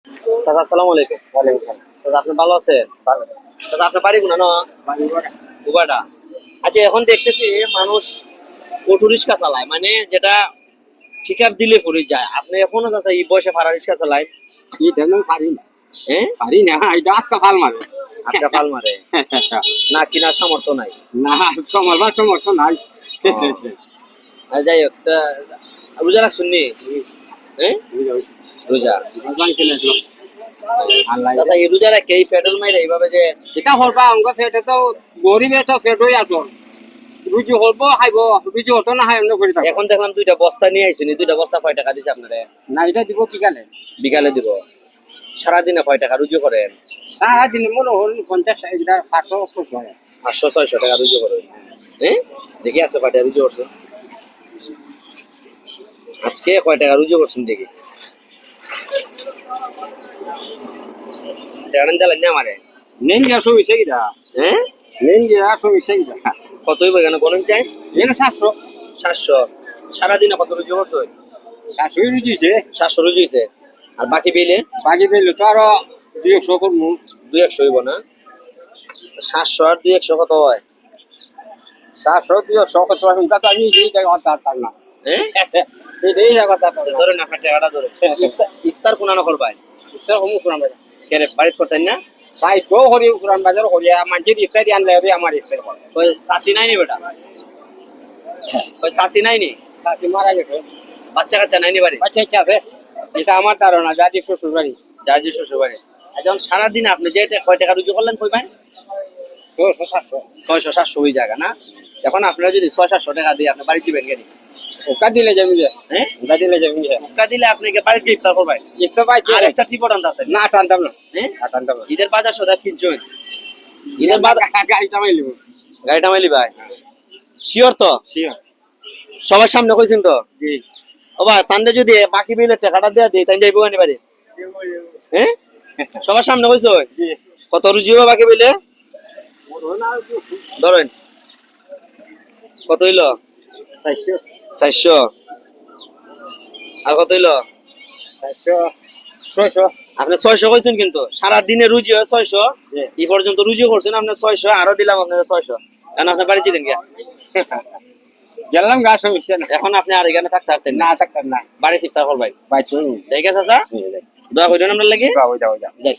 চাচা আসসালামু আলাইকুম। ওয়ালাইকুম সালাম। চাচা আপনি ভালো আছেন? ভালো। চাচা আপনার বাড়ি কোনা না? বাড়ি ওটা। উবাডা। আচ্ছা এখন দেখতেছি মানুষ অটো রিক্সা চালায়, মানে যেটা পিকআপ দিলে পড়ে যায়। আপনি এখনো চাচা এই বয়সে ভাড়া রিক্সা চালায়? এটা আমি পারি না। হ্যাঁ, পারি না, এটা আটকা ফাল মারে। আটকা পাল মারে না, কিনার সামর্থ্য নাই? না, সমর্থন সমর্থন নাই। আর যাই হোক, রোজা রাখছেন নি? হ্যাঁ, রোজা। চাচা এই রোজা রাখে এই পেট্রোল মাইরে এইভাবে যে এটা হলবা অঙ্গ ফেটে তো গরিবে তো ফেট হয়ে আসো। রুজি হলবো খাইব, রুজি হতো না খাই অন্য করে থাকো। এখন দেখলাম দুইটা বস্তা নিয়ে আইসুনি, দুইটা বস্তা কয় টাকা দিছে আপনারে? না, এটা দিব বিকালে। বিকালে দিব। সারাদিনে কয় টাকা রুজু করেন? সারাদিনে মনে হল 50 500 600 হয়। 500-600 টাকা রুজু করেন। হ্যাঁ, দেখি আছে কয় টাকা রুজু করছেন আজকে, কয় টাকা রুজু করছেন দেখি। টাকা দিলেন না আমারে? নেন গিয়া সমিছে কিটা। হ্যাঁ, নেন গিয়া সমিছে কিটা। কতই কেন বলেন চাই? এনে 700 700। সারাদিনে কত রুজু করছেন? 700 রুজিছে। 700 রুজু হয়েছে। আর বাকি বিলে? বাকি পেল তো আরো 200 করবো। 200 হইব না? 700 আর 200 কত হয়? 700 200 কত হুনকা তো আমি এই জায়গা অর্থাৎ না। হ্যাঁ, এই জায়গা অর্থাৎ না। ধরেন আপনার টাকাটা ধরেন। ইফতার কোন না করবেন? ইসরা কম কুরআন বাজার। কেন বাড়িতে করতেন না? ভাই তো হরি কুরআন বাজার হরিয়া মানজির ইসরা দি আনলে হবে আমার ইসরা করে। ওই সাসি নাই নি বেটা? ওই সাসি নাই নি? সাথী মারা গেছে। বাচ্চা কাচ্চা নাই নি বাড়ি? বাচ্চা ইচ্ছা আছে। এটা আমার ধারণা দাদি শ্বশুর বাড়ি। যার যে শ্বশুর বাড়ি। এখন সারাদিন আপনি যে কয় টাকা রুজু করলেন কইবেন? 600 700 600-700 ওই জায়গা না? এখন আপনারা যদি 600-700 টাকা দিয়ে আপনি বাড়ি যাবেন কেন? ওকা দিলে যাবি যে। হ্যাঁ, ওকা দিলে যাবি যে। টাকা দিলে আপনাকে বাড়িতে ইফতার করবেন। ইসরা ভাই আর একটা টিপট আনতে না টানতাম না। হ্যাঁ, টানতাম না। ঈদের বাজার সদা কিনছেন? ঈদের বাজার গাড়িটা মাইলিব। গাড়িটা মাইলি ভাই শিওর তো? শিওর। সবার সামনে কইছেন তো? জি। ও ভাই তান্ডে যদি বাকি বিলের টাকাটা দেয়া দিই তাই যাইবো আনি বাড়ি? হ্যাঁ, সবার সামনে কইছো? জি। কত রুজি হবে বাকি বিলে? ধরেন কত হইলো? 400 400। আর কত হইলো? 400 600। আপনি 600 কইছেন, কিন্তু সারা দিনে রুজি হয় 600। জি। এই পর্যন্ত রুজি করছেন আপনি 600, আরো দিলাম আপনার 600। এখন আপনি বাড়ি যেতেন গিয়া? গেলাম গা সমস্যা না। এখন আপনি আর এখানে থাকতে পারতেন না? না থাকতাম না। বাড়ি ইফতার করবেন? ভাই চলুন। ঠিক আছে চাচা, দোয়া করেন আমরা লাগি। যাও যাও যাও। যাই।